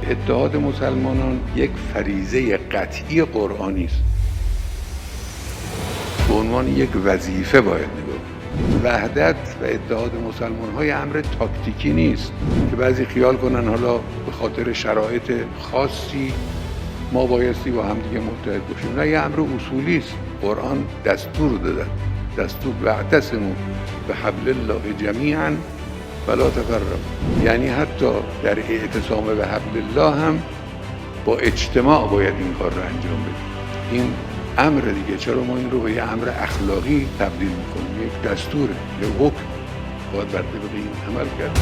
اتحاد مسلمانان یک فریضه قطعی قرآنی است. به عنوان یک وظیفه باید نگاه. وحدت و اتحاد مسلمان‌های امر تاکتیکی نیست که بعضی خیال کنن حالا به خاطر شرایط خاصی ما بایستی با هم دیگه متحد باشیم. نه، یه امر اصولی است. قرآن دستور داده، دستور واعتصموا بحبل الله جمیعا ولا تفرقوا، یعنی حتی در اعتصام به حبل الله هم با اجتماع باید این کار رو انجام بدیم. این امر دیگه، چرا ما این رو به یه امر اخلاقی تبدیل میکنیم؟ یک دستوره، یک حکم، باید بر طبق این عمل کرد.